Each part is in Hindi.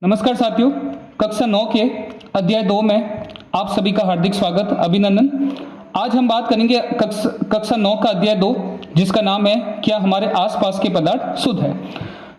नमस्कार साथियों, कक्षा 9 के अध्याय 2 में आप सभी का हार्दिक स्वागत, अभिनंदन। आज हम बात करेंगे कक्षा 9 का अध्याय 2, जिसका नाम है क्या हमारे आसपास के पदार्थ शुद्ध है।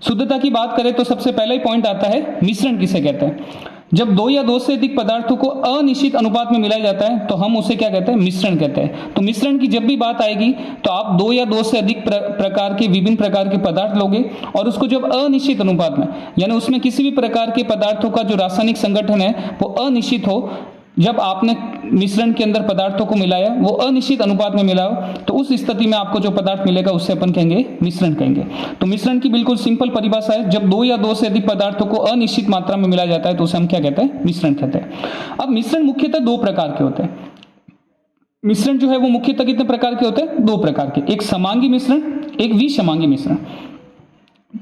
शुद्धता की बात करें तो सबसे पहला ही पॉइंट आता है मिश्रण किसे कहते हैं। जब दो या दो से अधिक पदार्थों को अनिश्चित अनुपात में मिलाया जाता है तो हम उसे क्या कहते हैं, मिश्रण कहते हैं। तो मिश्रण की जब भी बात आएगी तो आप दो या दो से अधिक प्रकार के विभिन्न प्रकार के पदार्थ लोगे और उसको जब अनिश्चित अनुपात में, यानी उसमें किसी भी प्रकार के पदार्थों का जो रासायनिक संगठन है वो अनिश्चित हो, जब आपने मिश्रण के अंदर पदार्थों को मिलाया, वो अनिश्चित अनुपात में मिलाओ, तो उस स्थिति में आपको जो पदार्थ मिलेगा उससे अपन कहेंगे मिश्रण कहेंगे। तो मिश्रण की बिल्कुल सिंपल परिभाषा है, जब दो या दो से अधिक पदार्थों को अनिश्चित मात्रा में मिलाया जाता है तो उसे हम क्या कहते हैं, मिश्रण कहते हैं। अब मिश्रण मुख्यतः दो प्रकार के होते हैं। मिश्रण जो है वो मुख्यतः कितने प्रकार के होते हैं, दो प्रकार के, एक समांगी मिश्रण, एक विसमांगी मिश्रण।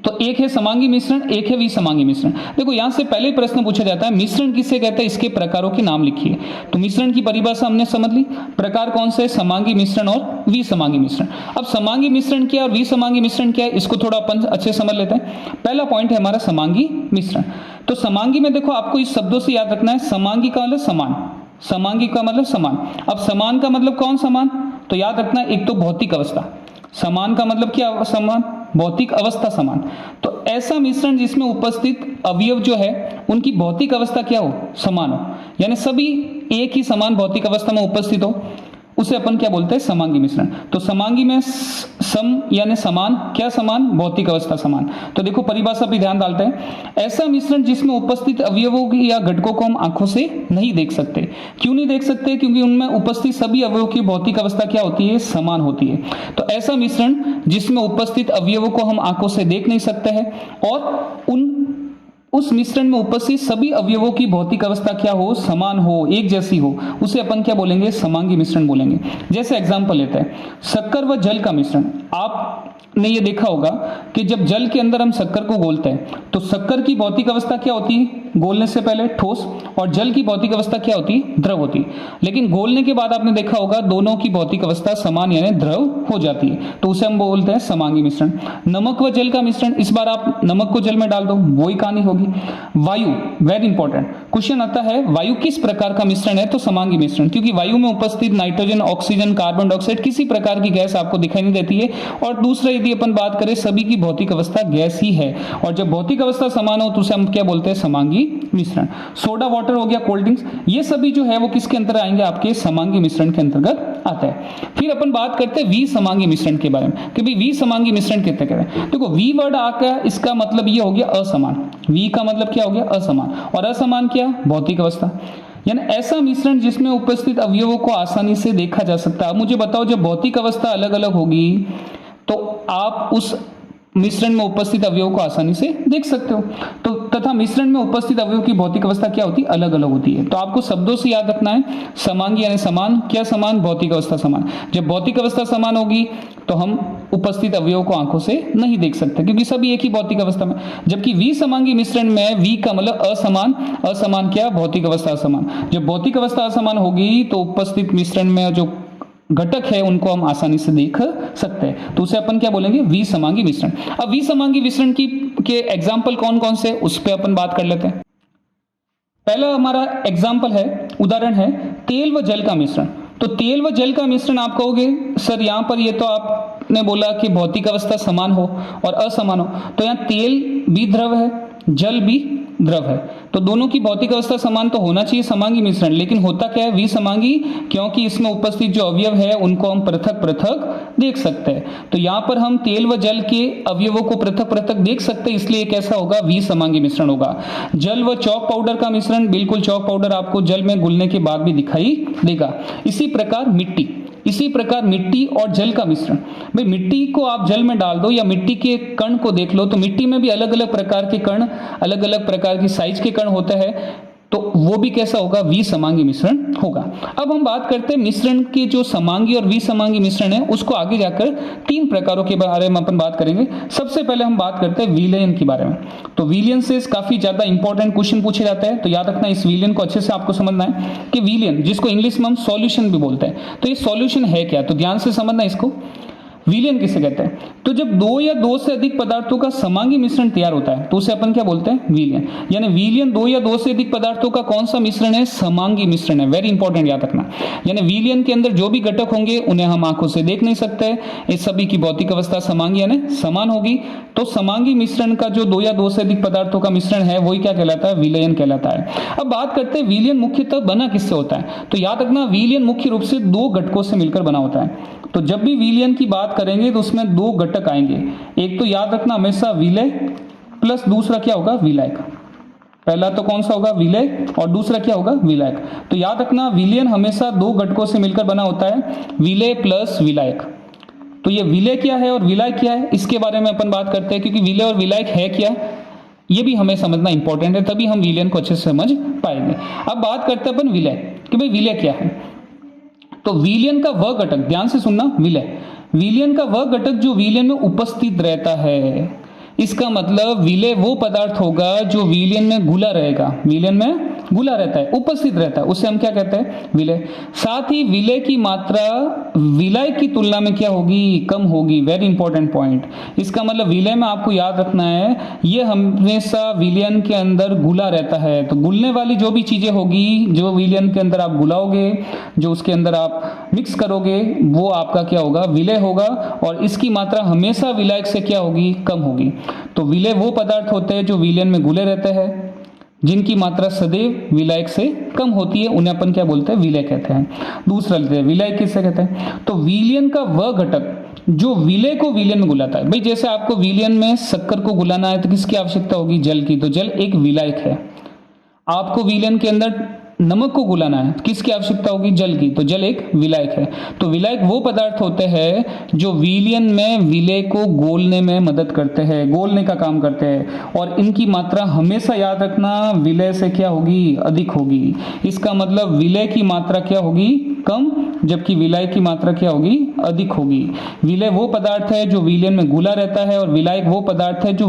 तो एक है समांगी मिश्रण, एक है विसमांगी मिश्रण। देखो यहां से पहले प्रश्न पूछा जाता है मिश्रण किसे कहते हैं, इसके प्रकारों के नाम लिखिए। तो मिश्रण की परिभाषा हमने समझ ली, प्रकार कौन से, समांगी मिश्रण और विसमांगी मिश्रण। अब समांगी मिश्रण क्या और विसमांगी मिश्रण क्या है, इसको थोड़ा अपन अच्छे समझ लेते हैं। पहला पॉइंट है हमारा समांगी मिश्रण। तो समांगी में देखो आपको इस शब्दों से याद रखना है, समांगी का मतलब समान, समांगी का मतलब समान। अब समान का मतलब कौन समान, तो याद रखना है एक तो भौतिक अवस्था, समान का मतलब क्या, समान, भौतिक अवस्था समान। तो ऐसा मिश्रण जिसमें उपस्थित अवयव जो है उनकी भौतिक अवस्था क्या हो, समान हो, यानी सभी एक ही समान भौतिक अवस्था में उपस्थित हो, उसे अपन क्या बोलते हैं, समांगी मिश्रण। तो समांगी में सम यानी समान, क्या समान, भौतिक अवस्था समान। तो देखो परिभाषा पे ध्यान डालते हैं, ऐसा मिश्रण जिसमें उपस्थित अवयवों की या घटकों को हम आंखों से नहीं देख सकते। क्यों नहीं देख सकते, क्योंकि उनमें उपस्थित सभी अवयवों की भौतिक अवस्था क्या होती है, समान होती है। तो ऐसा मिश्रण जिसमें उपस्थित अवयवों को हम आंखों से देख नहीं सकते हैं और उस मिश्रण में उपस्थित सभी अवयवों की भौतिक अवस्था क्या हो, समान हो, एक जैसी हो, उसे अपन क्या बोलेंगे, समांगी मिश्रण बोलेंगे। जैसे एग्जांपल लेते हैं, शक्कर व जल का मिश्रण। आपने ये देखा होगा कि जब जल के अंदर हम शक्कर को घोलते हैं तो शक्कर की भौतिक अवस्था क्या होती है, घोलने से पहले ठोस, और जल की भौतिक अवस्था क्या होती है, द्रव होती है। लेकिन घोलने के बाद आपने देखा होगा दोनों की भौतिक अवस्था समान यानी द्रव हो जाती है, तो उसे हम बोलते हैं समांगी मिश्रण। नमक व जल का मिश्रण, इस बार आप नमक को जल में डाल दो, वही कहानी होगी। वायु, वेरी इंपॉर्टेंट क्वेश्चन आता है, वायु किस प्रकार का मिश्रण है, तो समांगी मिश्रण, क्योंकि वायु में उपस्थित नाइट्रोजन, ऑक्सीजन, कार्बन डाइऑक्साइड किसी प्रकार की गैस आपको दिखाई नहीं देती है। और दूसरा यदि अपन बात करें, सभी की भौतिक अवस्था गैस ही है, और जब भौतिक अवस्था समान हो तो उसे हम क्या बोलते हैं, समांगी मिश्रण। सोडा वाटर हो गया, कोल्ड ड्रिंक्स, ये सभी जो है वो किसके अंतर आएंगे, आपके समांगी मिश्रण के अंतर्गत आता है। फिर अपन बात करते हैं विसमांगी मिश्रण के बारे में कि भाई विसमांगी मिश्रण कितने कहते हैं। देखो वी वर्ड आकर इसका मतलब ये हो गया असमान, वी का मतलब क्या हो गया, असमान, और असमान क्या, भौतिक अवस्था, यानी ऐसा मिश्रण जिसमें उपस्थित अवयवों को आसानी से देखा जा सकता है। मुझे बताओ, जब भौतिक अवस्था अलग अलग होगी तो आप उस मिश्रण में उपस्थित अवयवों को आसानी से देख सकते हो। तो तथा मिश्रण में उपस्थित अवयवों की भौतिक अवस्था क्या होती है, अलग अलग होती है। तो आपको शब्दों से याद रखना है, समांगी यानी समान, क्या समान, भौतिक अवस्था समान। जब भौतिक अवस्था समान होगी तो हम उपस्थित अवयवों को आंखों से नहीं देख सकते, क्योंकि सभी एक ही भौतिक अवस्था में। जबकि विसमांगी मिश्रण में वी का मतलब असमान, असमान क्या, भौतिक अवस्था असमान। जब भौतिक अवस्था असमान होगी तो उपस्थित मिश्रण में जो घटक है उनको हम आसानी से देख सकते हैं, तो उसे अपन क्या बोलेंगे, विसमांगी मिश्रण। अब विसमांगी मिश्रण के एग्जाम्पल कौन कौन से, उस पर अपन बात कर लेते हैं। पहला हमारा एग्जाम्पल है, उदाहरण है तेल व जल का मिश्रण। तो तेल व जल का मिश्रण आप कहोगे सर यहाँ पर ये तो आपने बोला कि भौतिक अवस्था समान हो और असमान हो, तो यहाँ तेल भी द्रव है, जल भी द्रव है, तो दोनों की भौतिक अवस्था समान तो होना चाहिए समांगी मिश्रण। लेकिन होता क्या है विसमांगी, क्योंकि इसमें उपस्थित जो अवयव है उनको हम पृथक पृथक देख सकते हैं। तो यहाँ पर हम तेल व जल के अवयवों को पृथक पृथक देख सकते हैं, इसलिए कैसा होगा, विसमांगी मिश्रण होगा। जल व चॉक पाउडर का मिश्रण, बिल्कुल चॉक पाउडर आपको जल में घुलने के बाद भी दिखाई देगा। इसी प्रकार मिट्टी और जल का मिश्रण, भाई मिट्टी को आप जल में डाल दो या मिट्टी के कण को देख लो, तो मिट्टी में भी अलग अलग प्रकार के कण, अलग अलग प्रकार की साइज के कण होते हैं, तो वो भी कैसा होगा, विसमांगी मिश्रण होगा। अब हम बात करते हैं मिश्रण के जो समांगी और विसमांगी मिश्रण है, उसको आगे जाकर तीन प्रकारों के बारे में अपन बात करेंगे। सबसे पहले हम बात करते हैं विलयन के बारे में। तो विलयन से काफी ज्यादा इंपॉर्टेंट क्वेश्चन पूछे जाते हैं, तो याद रखना इस विलयन को अच्छे से आपको समझना है कि विलयन जिसको इंग्लिश में हम सॉल्यूशन भी बोलते हैं, तो ये सॉल्यूशन है क्या, तो ध्यान से समझना इसको। विलयन किसे कहते हैं? तो जब दो या दो से अधिक पदार्थों का समांगी मिश्रण तैयार होता है तो उसे अपन क्या बोलते हैं? विलयन। यानी विलयन दो या दो से अधिक पदार्थों का कौन सा मिश्रण है? समांगी मिश्रण है। वेरी इंपॉर्टेंट याद रखना। यानी विलयन के अंदर जो भी घटक होंगे उन्हें हम आंखों से देख नहीं सकते, इस सभी की भौतिक अवस्था समांगी यानी समान होगी। तो समांगी मिश्रण का जो दो या दो से अधिक पदार्थों का मिश्रण है वही क्या कहलाता है? विलयन कहलाता है। अब बात करते हैं विलयन मुख्यतः बना किससे होता है? तो याद रखना विलयन मुख्य रूप से दो घटकों से मिलकर बना होता है। तो जब भी विलयन की बात करेंगे तो उसमें दो घटक आएंगे, एक तो याद रखना हमेशा विलय प्लस दूसरा क्या होगा? विलायक। पहला तो कौन सा होगा? विलय, और दूसरा क्या होगा? विलायक। तो याद रखना विलयन हमेशा दो घटकों से मिलकर बना होता है, विलय प्लस विलायक। तो ये विलय क्या है और विलायक क्या है इसके बारे में अपन बात करते हैं, क्योंकि विलय और विलायक है क्या ये भी हमें समझना इंपॉर्टेंट है, तभी हम विलयन को अच्छे से समझ पाएंगे। अब बात करते हैं अपन विलय कि भाई विलय क्या है। तो विलयन का वह घटक, ध्यान से सुनना, विलयन का वह घटक जो विलयन में उपस्थित रहता है। इसका मतलब विलय वो पदार्थ होगा जो विलयन में घुला रहेगा, विलयन में घुला रहता है, उपस्थित रहता है, उसे हम क्या कहते हैं? विलय। साथ ही विलय की मात्रा विलायक की तुलना में क्या होगी? कम होगी। Very important point. इसका मतलब विलय में आपको याद रखना है ये हमेशा विलयन के अंदर घुला रहता है। तो घुलने वाली जो भी चीजें होगी, जो विलयन के अंदर आप घुलाओगे, जो उसके अंदर आप मिक्स करोगे, वो आपका क्या होगा? विलय होगा। और इसकी मात्रा हमेशा विलायक से क्या होगी? कम होगी। तो विलय वो पदार्थ होते हैं जो विलयन में घुले रहते हैं, जिनकी मात्रा सदैव विलायक से कम होती है, उन्हें अपन क्या बोलते हैं? विलय कहते हैं। दूसरा लेते हैं, विलायक किससे कहते हैं? तो विलयन का वह घटक जो विलय को विलयन में घुलाता है। भाई जैसे आपको विलयन में शक्कर को घुलाना है तो किसकी आवश्यकता होगी? जल की। तो जल एक विलायक है। आपको विलयन के अंदर नमक को घुलाना है, किसकी आवश्यकता होगी? जल की। तो जल एक विलायक है। तो विलायक वो पदार्थ होते हैं जो विलयन में विलय को घोलने में मदद करते हैं, घोलने का काम करते हैं, और इनकी मात्रा हमेशा याद रखना विलय से क्या होगी? अधिक होगी। इसका मतलब विलय की मात्रा क्या होगी? कम, जबकि विलायक की मात्रा क्या होगी? अधिक होगी। विलय वो पदार्थ है जो विलयन में घुला रहता है, और विलायक वो पदार्थ है जो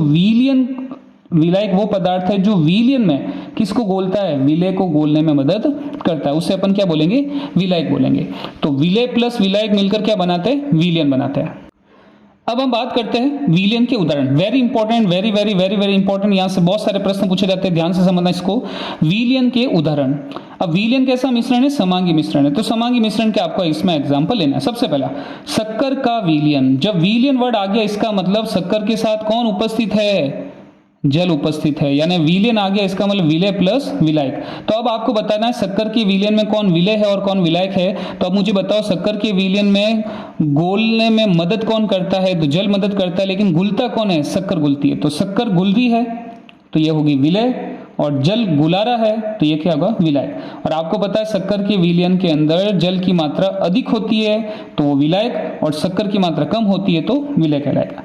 विलायक वो पदार्थ है जो विलयन में किसको घोलता है? विलय को घोलने में मदद करता है, उससे अपन क्या बोलेंगे? विलायक बोलेंगे। तो विलय प्लस विलायक मिलकर क्या बनाते हैं? विलयन बनाते हैं। अब हम बात करते हैं विलयन के उदाहरण। Very important, very very very very important. यहां से बहुत सारे प्रश्न पूछे जाते हैं, ध्यान से समझना इसको। विलयन के उदाहरण। अब विलयन कैसा मिश्रण है? समांगी मिश्रण है। तो समांगी मिश्रण के आपको इसमें एग्जांपल लेना है। सबसे पहला शक्कर का विलयन। जब विलयन वर्ड आ गया इसका मतलब शक्कर के साथ कौन उपस्थित है? जल उपस्थित है, यानी विलयन आ गया, इसका मतलब विलय प्लस विलायक। तो अब आपको बताना है शक्कर के विलयन में कौन विलय है और कौन विलायक है। तो अब मुझे बताओ शक्कर के विलयन में घोलने में मदद कौन करता है? तो जल मदद करता है, लेकिन घुलता कौन है? शक्कर घुलती है। तो शक्कर घुल रही है तो यह होगी विलय, और जल घुला रहा है तो यह क्या होगा? विलायक। और आपको पता है शक्कर के विलयन के अंदर जल की मात्रा अधिक होती है तो वो विलायक, और शक्कर की मात्रा कम होती है तो विलय कहलाएगा।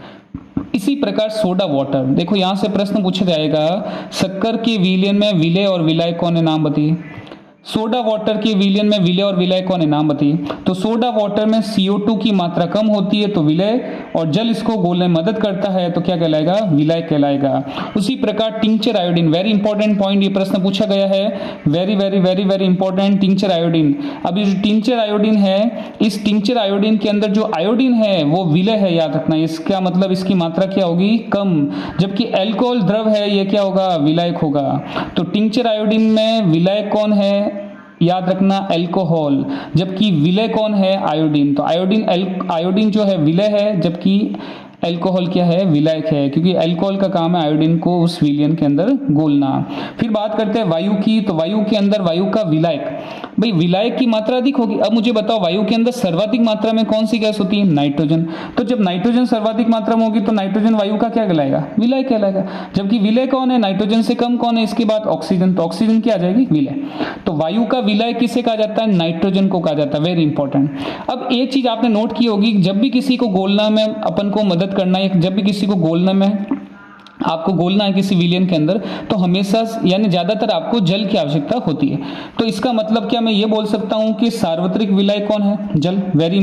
इसी प्रकार सोडा वाटर। देखो यहां से प्रश्न पूछा जाएगा शक्कर के विलयन में विलय और विलायक कौन है? नाम बताइए। सोडा वाटर के विलयन में विलय और विलायक कौन है? नाम बताइए। तो सोडा वाटर में CO2 की मात्रा कम होती है तो विलय, और जल इसको घोलने में मदद करता है तो क्या कहलाएगा? विलायक कहलाएगा। उसी प्रकार tincture iodine. Very important point, ये प्रश्न पूछा गया है। Very very very very important, tincture iodine. अब ये जो टिंचर आयोडीन है, इस टिंचर आयोडीन के अंदर जो आयोडीन है वो विलय है, याद रखना। इसका मतलब इसकी मात्रा क्या होगी? कम। जबकि अल्कोहल द्रव है ये क्या होगा? विलायक होगा। तो टिंचर आयोडीन में विलायक कौन है? याद रखना अल्कोहल। जबकि विलय कौन है? आयोडीन। तो आयोडीन जो है विलय है, जबकि अल्कोहल क्या है? विलायक है, क्योंकि अल्कोहल का काम है आयोडीन को उस विलयन के अंदर घोलना। फिर बात करते हैं वायु की। तो वायु के अंदर वायु का विलायक, भाई विलायक की मात्रा अधिक होगी। अब मुझे बताओ वायु के अंदर सर्वाधिक मात्रा में कौन सी गैस होती है? नाइट्रोजन। तो जब नाइट्रोजन सर्वाधिक मात्रा में होगी तो नाइट्रोजन वायु का क्या कहलाएगा? विलायक कहलाएगा। जबकि विलय कौन है? नाइट्रोजन से कम कौन है इसके बाद? ऑक्सीजन। तो ऑक्सीजन क्या आ जाएगी? विलय। तो वायु का विलायक किसे कहा जाता है? नाइट्रोजन को कहा जाता है। Very important. अब एक चीज आपने नोट की होगी, जब भी किसी को घोलना में अपन को मदद करना है, जब भी किसी को घोलने में आपको घोलना है किसी विलयन के अंदर, तो हमेशा यानी ज्यादातर आपको जल की आवश्यकता होती है। तो इसका मतलब क्या मैं ये बोल सकता हूं कि सार्वत्रिक विलायक कौन है? जल। वेरी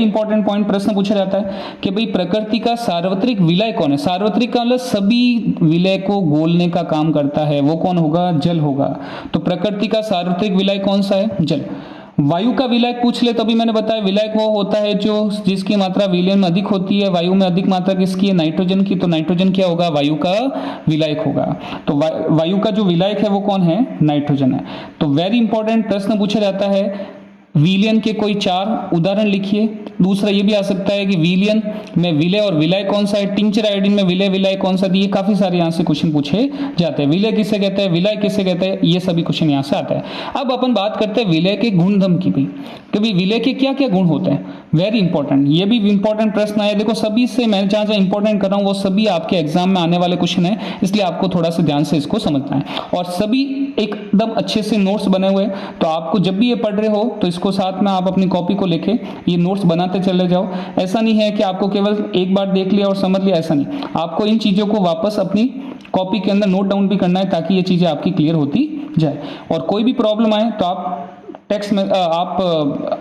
इंपॉर्टेंट पॉइंट प्रश्न पूछा जाता है कि भाई प्रकृति का सार्वत्रिक विलय कौन है? सार्वत्रिक का मतलब सभी विलय को घोलने का काम करता है, वो कौन होगा? जल होगा। तो प्रकृति का सार्वत्रिक विलय कौन सा है? जल। वायु का विलायक पूछ ले तो भी मैंने बताया विलायक वो होता है जो जिसकी मात्रा विलयन में अधिक होती है। वायु में अधिक मात्रा किसकी है? नाइट्रोजन की। तो नाइट्रोजन क्या होगा? वायु का विलायक होगा। तो वायु का जो विलायक है वो कौन है? नाइट्रोजन है। तो वेरी इंपॉर्टेंट प्रश्न पूछा जाता है, विलयन के कोई 4 उदाहरण लिखिए। दूसरा ये भी आ सकता है कि विलयन में विलय और विलायक कौन सा है? टिंचर आयोडीन में विलय विलायक कौन सा? ये काफी सारे यहाँ से क्वेश्चन पूछे जाते हैं। विलय किसे कहते हैं, विलायक किसे कहते हैं, ये सभी क्वेश्चन यहाँ से आता है। अब अपन बात करते हैं विलय के गुणधर्म की भी, कि भाई विलय के क्या क्या गुण होते हैं। वेरी इंपॉर्टेंट, ये भी इंपॉर्टेंट प्रश्न आया। देखो सभी से मैं जहाँ जहाँ इंपॉर्टेंट कर रहा हूँ वो सभी आपके एग्जाम में आने वाले क्वेश्चन है, इसलिए आपको थोड़ा सा ध्यान से इसको समझना है। और सभी एकदम अच्छे से नोट्स बने हुए हैं, तो आपको जब भी ये पढ़ रहे हो तो इसको साथ में आप अपनी कॉपी को लेके ये नोट्स बनाते चले जाओ। ऐसा नहीं है कि आपको केवल एक बार देख लिया और समझ लिया, ऐसा नहीं। आपको इन चीज़ों को वापस अपनी कॉपी के अंदर नोट डाउन भी करना है ताकि ये चीज़ें आपकी क्लियर होती जाए। और कोई भी प्रॉब्लम आए तो आप टेक्स्ट में आप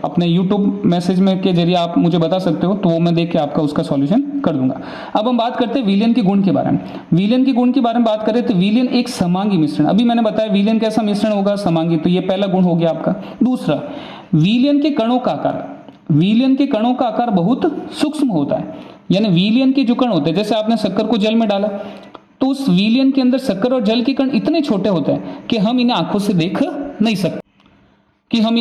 अपने यूट्यूब मैसेज में के जरिए आप मुझे बता सकते हो, तो वो मैं देख के आपका उसका सॉल्यूशन कर दूंगा। अब हम बात करते हैं विलयन के गुण के बारे में। विलयन के गुण के बारे में बात करें तो विलयन एक समांगी मिश्रण, अभी मैंने बताया विलयन कैसा मिश्रण होगा? समांगी। तो ये पहला गुण हो गया आपका। दूसरा, विलयन के कणों का आकार, विलयन के कणों का आकार बहुत सूक्ष्म होता है। यानी विलयन के जो कण होते हैं, जैसे आपने शक्कर को जल में डाला तो उस विलयन के अंदर शक्कर और जल के कण इतने छोटे होते हैं कि हम इन्हें आंखों से देख नहीं सकते, हम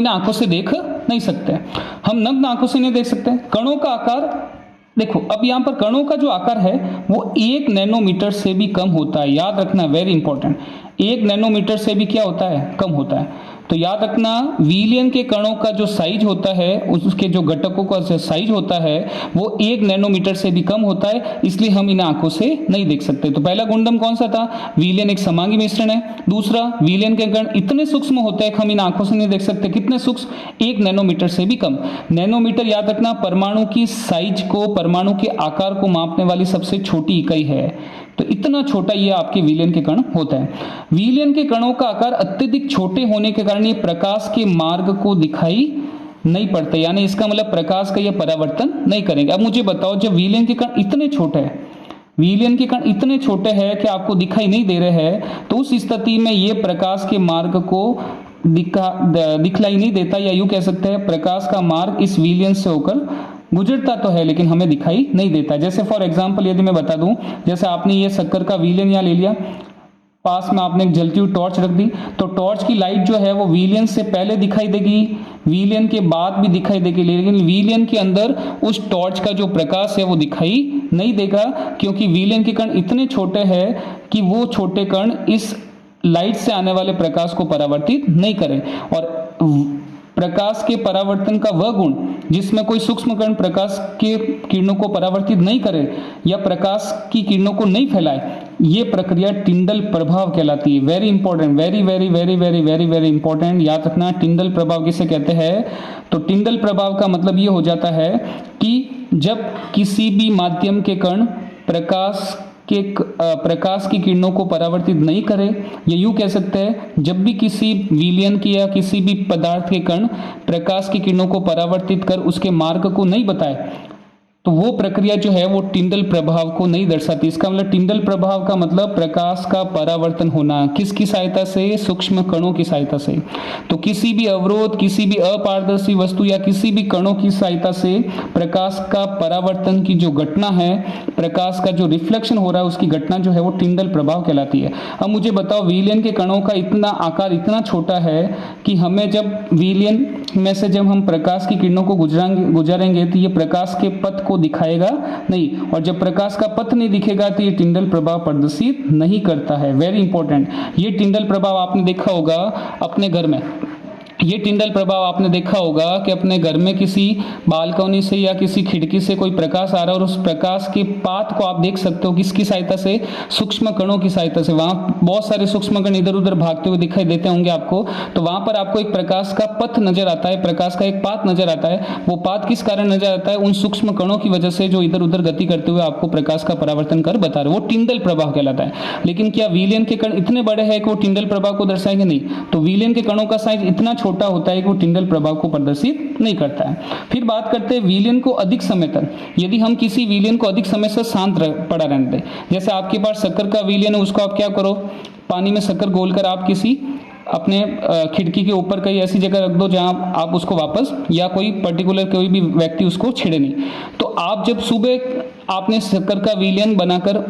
नग्न आंखों से नहीं देख सकते। कणों का आकार देखो, अब यहां पर कणों का जो आकार है वो 1 नैनोमीटर से भी कम होता है। याद रखना, वेरी इंपॉर्टेंट, 1 नैनोमीटर से भी क्या होता है? कम होता है। तो याद रखना, विलयन के कणों का जो साइज होता है, उसके जो घटकों का साइज होता है वो 1 नैनोमीटर से भी कम होता है, इसलिए हम इन्हें आंखों से नहीं देख सकते। तो पहला गुणधर्म कौन सा था? विलयन एक समांगी मिश्रण है। दूसरा, विलयन के कण इतने सूक्ष्म होते हैं कि हम इन आंखों से नहीं देख सकते। कितने सूक्ष्म? 1 नैनोमीटर से भी कम। नैनोमीटर याद रखना, परमाणु की साइज को, परमाणु के आकार को मापने वाली सबसे छोटी इकाई है। तो इतना छोटा ये आपके विलयन के कण होता है। विलयन के कणों का आकार अत्यधिक छोटे होने के कारण ये प्रकाश के मार्ग को दिखाई नहीं पड़ते, यानी इसका मतलब प्रकाश का ये परावर्तन नहीं करेंगे। अब मुझे बताओ, जब विलयन के कण इतने छोटे हैं, विलयन के कण इतने छोटे हैं कि आपको दिखाई नहीं दे रहे हैं, तो उस स्थिति में ये प्रकाश के मार्ग को दिखलाई नहीं देता, या यूं कह सकते हैं प्रकाश का मार्ग इस विलयन से होकर गुजरता तो है लेकिन हमें दिखाई नहीं देता। जैसे फॉर एग्जांपल यदि मैं बता दूं, जैसे आपने ये शक्कर का विलयन यहाँ ले लिया, पास में आपने एक जलती हुई टॉर्च रख दी, तो टॉर्च की लाइट जो है वो विलयन से पहले दिखाई देगी, विलयन के बाद भी दिखाई देगी, लेकिन विलयन के अंदर उस टॉर्च का जो प्रकाश है वो दिखाई नहीं देगा, क्योंकि विलयन के कण इतने छोटे हैं कि वो छोटे कण इस लाइट से आने वाले प्रकाश को परावर्तित नहीं करें। और प्रकाश के परावर्तन का वह गुण जिसमें कोई सूक्ष्म कण प्रकाश के किरणों को परावर्तित नहीं करे या प्रकाश की किरणों को नहीं फैलाए, ये प्रक्रिया टिंडल प्रभाव कहलाती है। Very important, very very very very very very important, याद रखना। टिंडल प्रभाव किसे कहते हैं? तो टिंडल प्रभाव का मतलब ये हो जाता है कि जब किसी भी माध्यम के कण प्रकाश की किरणों को परावर्तित नहीं करे, या यूं कह सकते हैं जब भी किसी विलयन की या किसी भी पदार्थ के कण प्रकाश की किरणों को परावर्तित कर उसके मार्ग को नहीं बताए, तो वो प्रक्रिया जो है वो टिंडल प्रभाव को नहीं दर्शाती। इसका मतलब टिंडल प्रभाव का मतलब प्रकाश का परावर्तन होना, किसकी सहायता से? सूक्ष्म कणों की सहायता से। तो किसी भी अवरोध, किसी भी अपारदर्शी वस्तु या किसी भी कणों की सहायता से प्रकाश का परावर्तन की जो घटना है, प्रकाश का जो रिफ्लेक्शन हो रहा है, उसकी घटना जो है वो टिंडल प्रभाव कहलाती है। अब मुझे बताओ, विलयन के कणों का इतना आकार इतना छोटा है कि हमें जब विलयन में से जब हम प्रकाश की किरणों को गुजारेंगे तो ये प्रकाश के पथ को दिखाएगा नहीं, और जब प्रकाश का पथ नहीं दिखेगा तो ये टिंडल प्रभाव प्रदर्शित नहीं करता है। वेरी इंपॉर्टेंट, ये टिंडल प्रभाव आपने देखा होगा अपने घर में, ये टिंडल प्रभाव आपने देखा होगा कि अपने घर में किसी बालकनी से या किसी खिड़की से कोई प्रकाश आ रहा है और उस प्रकाश के पाथ को आप देख सकते हो किसकी सहायता से? सूक्ष्म कणों की सहायता से। वहाँ बहुत सारे सूक्ष्म कण इधर उधर भागते हुए दिखाई देते होंगे आपको, तो वहाँ पर आपको एक प्रकाश का पथ नजर आता है, प्रकाश का एक पाथ नजर आता है। वो पाथ किस कारण नजर आता है? उन सूक्ष्म कणों की वजह से जो इधर उधर गति करते हुए आपको प्रकाश का परावर्तन कर बता रहे, वो टिंडल प्रभाव कहलाता है। लेकिन क्या विलयन के कण इतने बड़े हैं कि वो टिंडल प्रभाव को दर्शाएंगे? नहीं। तो विलयन के कणों का साइज इतना छोटा होता है कि वो टिंडल प्रभाव को प्रदर्शित नहीं करता है। फिर बात करते हैं विलयन को अधिक समय तक, यदि हम किसी विलयन को अधिक समय से शांत पड़ा रहने दें, जैसे आपके पास शक्कर का विलयन है, उसको आप क्या करो, पानी में शक्कर घोलकर आप किसी अपने खिड़की के ऊपर कहीं ऐसी जगह रख दो जहां आप उसको वापस, या कोई पर्टिकुलर कोई भी व्यक्ति उसको छेड़े नहीं। तो आप जब सुबह आपने शक्कर का विलयन बनाकर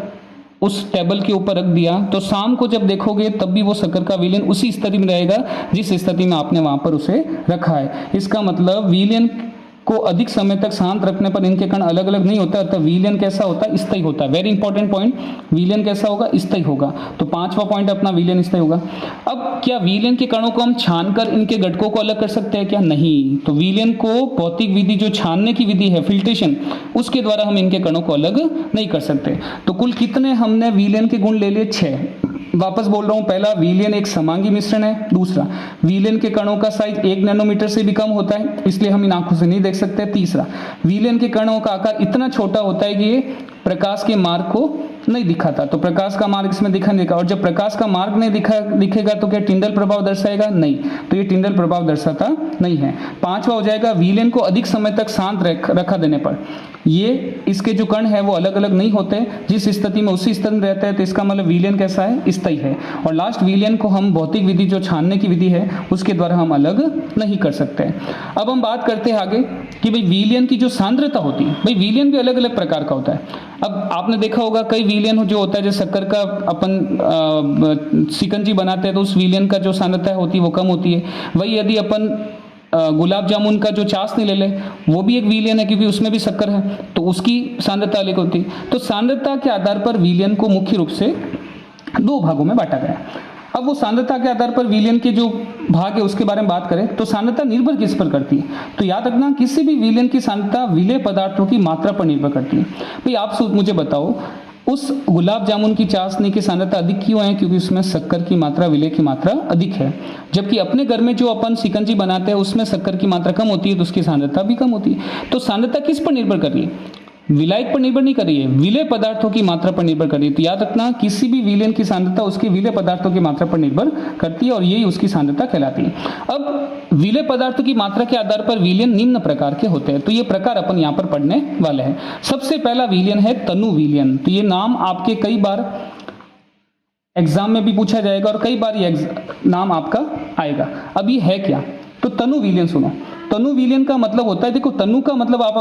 उस टेबल के ऊपर रख दिया, तो शाम को जब देखोगे तब भी वो शक्कर का विलयन उसी स्थिति में रहेगा जिस स्थिति में आपने वहां पर उसे रखा है। इसका मतलब विलयन को अधिक समय तक शांत रखने पर इनके कण अलग अलग नहीं होता, अतः विलयन कैसा होता है? स्थायी होता है। वेरी इंपॉर्टेंट पॉइंट, विलयन कैसा होगा? स्थायी होगा। तो पांचवा पॉइंट अपना विलयन स्थायी होगा। अब क्या विलयन के कणों को हम छानकर इनके घटकों को अलग कर सकते हैं क्या? नहीं। तो विलयन को भौतिक विधि, जो छानने की विधि है, फिल्ट्रेशन, उसके द्वारा हम इनके कणों को अलग नहीं कर सकते। तो कुल कितने हमने विलयन के गुण ले लिए? 6। वापस बोल रहा हूं, पहला, विलयन एक समांगी मिश्रण है। दूसरा, विलयन के कणों का साइज 1 नैनोमीटर से भी कम होता है, इसलिए हम इन आंखों से नहीं देख सकते। तीसरा, विलयन के कणों का आकार इतना छोटा होता है कि ये प्रकाश के मार्ग को नहीं दिखाता। तो प्रकाश का मार्ग इसमें दिखा नहीं देगा, और जब प्रकाश का मार्ग नहीं दिखेगा तो क्या टिंडल प्रभाव दर्शाएगा? नहीं। तो ये टिंडल प्रभाव दर्शाता नहीं है। पांचवा हो जाएगा, विलयन को अधिक समय तक शांत रखा देने पर ये इसके जो कण है वो अलग अलग नहीं होते, जिस स्थिति में उसी स्थिति में रहते हैं। तो इसका मतलब विलयन कैसा है? स्थायी है। और लास्ट, विलयन को हम भौतिक विधि, जो छानने की विधि है, उसके द्वारा हम अलग नहीं कर सकते। अब हम बात करते हैं आगे कि भाई विलयन की जो सांद्रता होती है, भाई विलयन भी अलग अलग प्रकार का होता है। अब आपने देखा होगा कई विलयन जो होता है, जैसे शक्कर का अपन शिकंजी बनाते हैं तो उस विलयन का जो सांद्रता होती है वो कम होती है। वही यदि अपन गुलाब जामुन का जो चाशनी ले ले, वो भी एक विलयन है क्योंकि उसमें भी शक्कर है, तो उसकी सांद्रता अलग होती है। तो सांद्रता के आधार पर विलयन को मुख्य रूप से 2 भागों में बांटा गया। अब वो सांद्रता के आधार पर विलयन के जो भाग है उसके बारे में बात करें तो सांद्रता निर्भर किस पर करती है? तो याद रखना, किसी भी विलयन की सांद्रता विलेय पदार्थों की मात्रा पर निर्भर करती है। भाई आप मुझे बताओ, उस गुलाब जामुन की चाशनी की सांद्रता अधिक क्यों है? क्योंकि उसमें शक्कर की मात्रा, विलेय की मात्रा अधिक है। जबकि अपने घर में जो अपन शिकंजी बनाते हैं उसमें शक्कर की मात्रा कम होती है, तो उसकी सांद्रता भी कम होती है। तो सांद्रता किस पर निर्भर कर रही है? विलायक पर निर्भर नहीं कर रही है, विलेय पदार्थों की मात्रा पर निर्भर कर रही है। तो याद रखना, किसी भी विलयन की सांद्रता उसके विलेय पदार्थों की मात्रा पर निर्भर करती है, और यही उसकी सांद्रता कहलाती है। अब विलेय पदार्थों की मात्रा के आधार पर विलयन निम्न प्रकार के होते हैं। तो ये प्रकार अपन यहाँ पर पढ़ने वाले हैं। सबसे पहला विलयन है तनु विलयन। तो ये नाम आपके कई बार एग्जाम में भी पूछा जाएगा और कई बार ये नाम आपका आएगा। अब ये है क्या? तो तनु विलयन सुनो। तनु विलयन का मतलब होता है, देखो, तनु का मतलब आप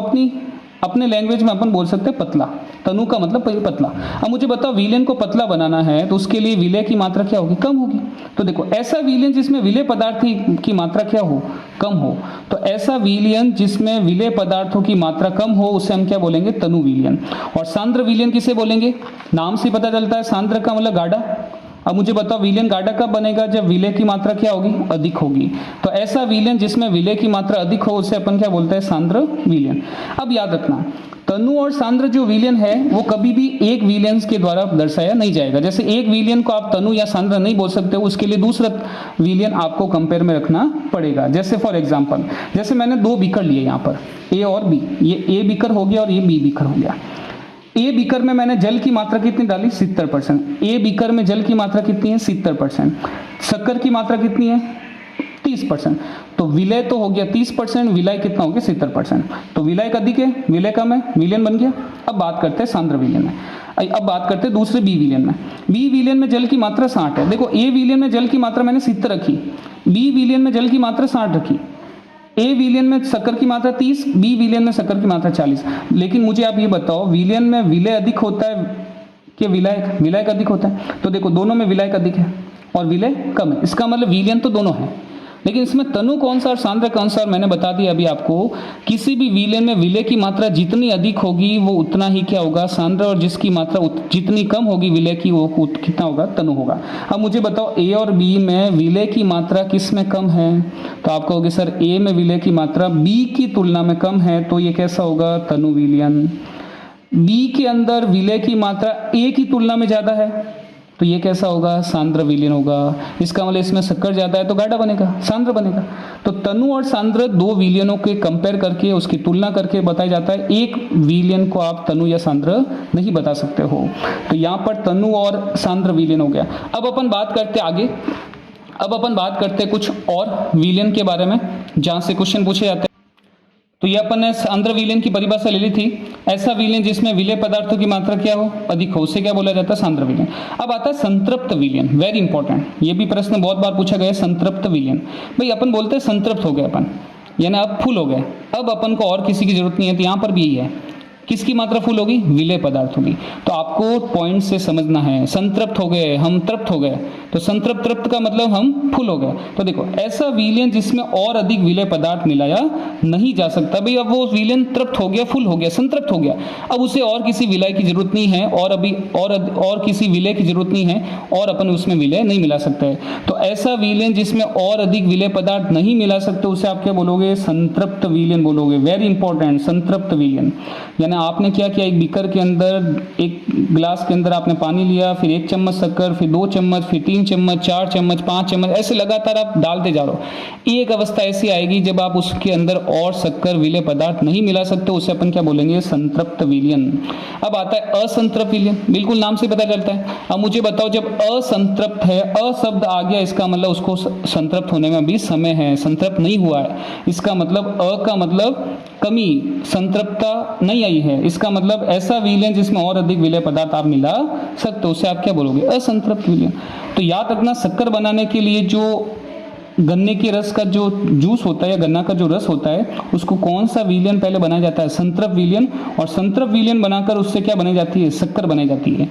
अपने लैंग्वेज में अपन बोल सकते हैं पतला। तनु का मतलब पतला। अब मुझे बताओ, विलयन को पतला बनाना है तो उसके लिए विलेय की मात्रा क्या होगी? कम होगी। तो देखो, ऐसा विलयन जिसमें विलेय पदार्थ की मात्रा क्या हो? कम हो। तो ऐसा विलयन जिसमें विलेय पदार्थों की मात्रा कम हो उसे हम क्या बोलेंगे? तनु विलयन। और सांद्र विलयन किसे बोलेंगे? नाम से पता चलता है, सांद्र का मतलब गाढ़ा। अब मुझे बताओ, विलयन गाढ़ा कब बनेगा? जब विलेय की मात्रा क्या होगी? अधिक होगी। तो ऐसा विलयन जिसमें विलेय की मात्रा अधिक हो उसे अपन क्या बोलते हैं? सांद्र विलयन। अब याद रखना, तनु और सांद्र जो विलयन है वो कभी भी एक विलयन के द्वारा दर्शाया नहीं जाएगा। जैसे एक विलयन को आप तनु या सांद्र नहीं बोल सकते, उसके लिए दूसरा विलयन आपको कंपेयर में रखना पड़ेगा। जैसे फॉर एग्जाम्पल, जैसे मैंने 2 बीकर लिए यहाँ पर, ए और बी। ये ए बीकर हो गया और ये बी बीकर हो गया। ए बीकर में मैंने जल की मात्रा कितनी डाली? 70%। ए बीकर में जल की मात्रा कितनी है? 70%। शक्कर की मात्रा कितनी है? 30%। तो विलय तो हो गया 30%, विलय कितना हो गया? 70%। तो विलय अधिक है, विलय कम है, विलयन बन गया। अब बात करते हैं सांद्र विलयन में। अब बात करते हैं दूसरे बी विलयन में। बी विलयन में जल की मात्रा 60 है। देखो, ए विलयन में जल की मात्रा मैंने 70 रखी, बी विलयन में जल की मात्रा 60 रखी। ए विलयन में शक्कर की मात्रा 30, बी विलयन में शक्कर की मात्रा 40। लेकिन मुझे आप ये बताओ, विलयन में विलय अधिक होता है कि विलायक अधिक होता है? तो देखो, दोनों में विलायक अधिक है और विलय कम है। इसका मतलब विलयन तो दोनों है, लेकिन इसमें तनु कौन सा और सांद्र कौन सा? मैंने बता दिया अभी आपको, किसी भी विलयन में विलय की मात्रा जितनी अधिक होगी वो उतना ही क्या होगा? सांद्र। और जिसकी मात्रा जितनी कम होगी विलय की, वो कितना होगा? तनु होगा। अब मुझे बताओ, ए और बी में विलय की मात्रा किस में कम है? तो आप कहोगे सर ए में विलय की मात्रा बी की तुलना में कम है, तो ये कैसा होगा? तनु विलयन। बी के अंदर विलय की मात्रा ए की तुलना में ज्यादा है, तो ये कैसा होगा? सांद्र विलयन होगा। इसका मतलब इसमें शक्कर ज्यादा है तो गाढ़ा बनेगा, सांद्र बनेगा। तो तनु और सांद्र 2 विलयनों के कंपेयर करके, उसकी तुलना करके बताया जाता है। एक विलयन को आप तनु या सांद्र नहीं बता सकते हो। तो यहाँ पर तनु और सांद्र विलयन हो गया। अब अपन बात करते आगे। अब अपन बात करते कुछ और विलयन के बारे में जहाँ से क्वेश्चन पूछे जाते हैं। तो ये अपन ने सांद्र विलयन की परिभाषा ले ली थी, ऐसा विलयन जिसमें विलेय पदार्थों की मात्रा क्या हो, अधिक हो, उसे क्या बोला जाता है, सांद्र विलयन। अब आता है संतृप्त विलयन, वेरी इंपॉर्टेंट, ये भी प्रश्न बहुत बार पूछा गया, संतृप्त विलयन। भाई अपन बोलते हैं संतृप्त हो गए अपन, यानी अब फुल हो गए, अब अपन को और किसी की जरूरत नहीं है, तो यहाँ पर भी यही है, किसकी मात्रा फुल होगी, विलेय पदार्थों की। तो आपको पॉइंट से समझना है, संतृप्त हो गए, हम तृप्त हो गए, तो संतृप्त तृप्त का मतलब हम फुल हो गए। तो देखो ऐसा विलयन जिसमें और अधिक विलेय पदार्थ मिलाया नहीं जा सकता, भाई अब वो विलयन तृप्त हो गया, फुल हो गया, संतृप्त हो गया, अब उसे और किसी विलय की जरूरत नहीं है, और अभी और किसी विलय की जरूरत नहीं है, और अपन उसमें विलय नहीं मिला सकते हैं। तो ऐसा विलयन जिसमें और अधिक विलेय पदार्थ नहीं मिला सकते, उसे आप क्या बोलोगे, संतृप्त विलयन बोलोगे, वेरी इंपॉर्टेंट, संतृप्त विलयन। यानी आपने क्या किया, एक बीकर के अंदर, एक ग्लास के अंदर आपने पानी लिया, फिर 1 चम्मच शक्कर, फिर 2 चम्मच, फिर 3 चम्मच, 4 चम्मच, 5 चम्मच, ऐसे लगातार आप डालते जा रहे हो। एक अवस्था ऐसी आएगी जब आप उसके अंदर और शक्कर विलेय पदार्थ नहीं मिला सकते, उसे अपन क्या बोलेंगे, संतृप्त विलयन। अब आता है असंतृप्त विलयन, बिल्कुल नाम से पता चलता है। अब मुझे बताओ, जब असंतृप्त है, अ शब्द आ गया, इसका मतलब उसको संतृप्त होने में अभी समय है, संतृप्त नहीं हुआ है, इसका मतलब अ का मतलब कमी, संतृप्तता नहीं आई है, इसका मतलब ऐसा विलयन जिसमें और अधिक विलेय पदार्थ आप मिला सकते हो, उसे आप क्या बोलोगे, असंतृप्त विलयन। तो याद रखना, शक्कर बनाने के लिए जो गन्ने के रस का जो जूस होता है या गन्ना का जो रस होता है, उसको कौन सा विलयन पहले बनाया जाता है, संतृप्त विलयन, और संतृप्त विलयन बनाकर उससे क्या बनाई जाती है, शक्कर बनाई जाती है,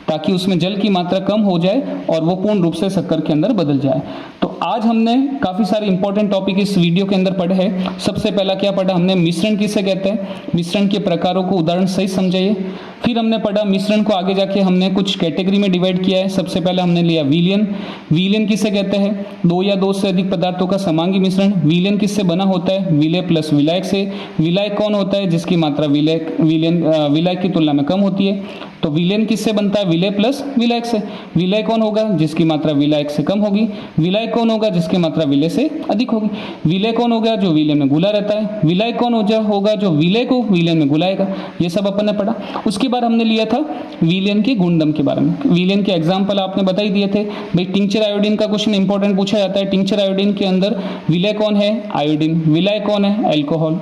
ताकि उसमें जल की मात्रा कम हो जाए और वो पूर्ण रूप से शक्कर के अंदर बदल जाए। तो आज हमने काफी सारे इंपॉर्टेंट टॉपिक इस वीडियो के अंदर पढ़े हैं। सबसे पहला क्या पढ़ा हमने, मिश्रण किसे कहते हैं, मिश्रण के प्रकारों को उदाहरण सहित समझाइए। फिर हमने पढ़ा मिश्रण को आगे जाके हमने कुछ कैटेगरी में डिवाइड किया है। सबसे पहले हमने लिया विलयन, विलयन किसे कहते हैं, 2 या 2 से अधिक पदार्थों का समांगी मिश्रण। विलयन किससे बना होता है, विलेय प्लस विलायक से। विलायक कौन होता है, जिसकी मात्रा विलायक की तुलना में कम होती है। तो विलयन किससे बनता है, विलेय प्लस विलायक से। विलय कौन होगा, जिसकी मात्रा विलायक से कम होगी। विलायक कौन होगा, जिसकी मात्रा विलय से अधिक होगी। विलय कौन होगा, जो विलय में घुला रहता है। विलायक कौन होगा, जो विलय को विलय में घुलाएगा। ये सब अपन ने पढ़ा। उसके बाद हमने लिया था विलयन के गुणधर्म के बारे में। विलयन के एग्जाम्पल आपने बता ही दिए थे। भाई टिंचर आयोडीन का क्वेश्चन इंपॉर्टेंट पूछा जाता है। टिंचर आयोडीन के अंदर विलय कौन है, आयोडीन। विलाय कौन है, एल्कोहल।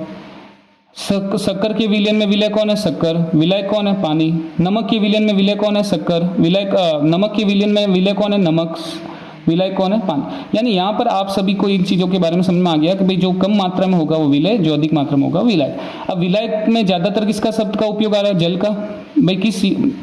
शक्कर के विलयन में विलय कौन है, शक्कर। विलायक कौन है, पानी। नमक के विलयन में विलय कौन है, शक्कर। नमक के विलयन में विलय कौन है, नमक। विलायक कौन है, पानी। यानी यहाँ पर आप सभी को इन चीजों के बारे में समझ में आ गया कि भाई जो कम मात्रा में होगा वो विलय, जो अधिक मात्रा में होगा विलायक। अब विलायक में ज्यादातर किसका शब्द का उपयोग आ रहा है, जल का। भाई किस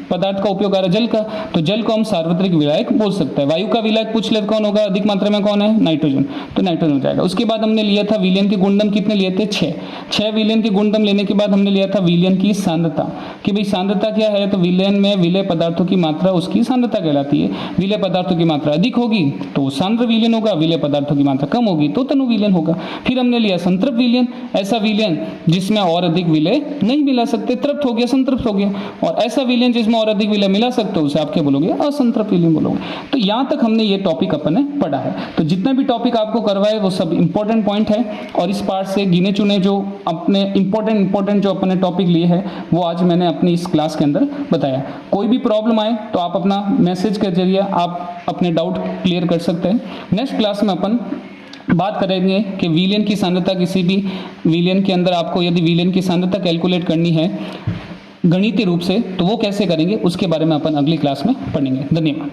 पदार्थ का उपयोग आ रहा है, जल का। तो जल को हम सार्वत्रिक विलायक बोल सकते हैं। वायु का विलायक पूछ ले कौन होगा, अधिक मात्रा में कौन है, नाइट्रोजन। तो नाइट्रोजन हो जाएगा। उसके बाद हमने लिया था विलयन के गुणधर्म, कितने लिए थे, 6 विलयन के गुणधर्म लेने के बाद हमने लिया था विलयन की सांद्रता, कि भाई सांद्रता क्या है। तो विलयन में विलेय पदार्थों की मात्रा उसकी सांद्रता कहलाती है। विलेय पदार्थों की मात्रा अधिक होगी तो सांद्र विलयन होगा, विलेय पदार्थों की मात्रा कम होगी तो तनु विलयन होगा। फिर हमने लिया संतृप्त विलयन, ऐसा विलयन जिसमें और अधिक विलेय नहीं मिला सकते, तृप्त हो गया, संतृप्त हो गया। और ऐसा विलयन जिसमें और अधिक विलय मिला सकते हो उसे आप क्या बोलोगे, असंतृप्त विलयन बोलोगे। तो यहां तक हमने ये टॉपिक अपन ने पढ़ा है। तो जितने भी टॉपिक आपको करवाए वो सब इंपॉर्टेंट पॉइंट है, और इस पार्ट से गिने चुने जो अपने इंपॉर्टेंट जो अपने टॉपिक लिए हैं वो आज मैंने अपनी इस क्लास के अंदर बताया। कोई भी प्रॉब्लम आए तो आप अपना मैसेज के जरिए आप अपने डाउट क्लियर कर सकते हैं। नेक्स्ट क्लास में अपन बात करेंगे कि विलयन की सांद्रता, किसी भी विलयन के अंदर आपको यदि विलयन की सांद्रता कैलकुलेट करनी है गणितीय रूप से तो वो कैसे करेंगे, उसके बारे में अपन अगली क्लास में पढ़ेंगे। धन्यवाद।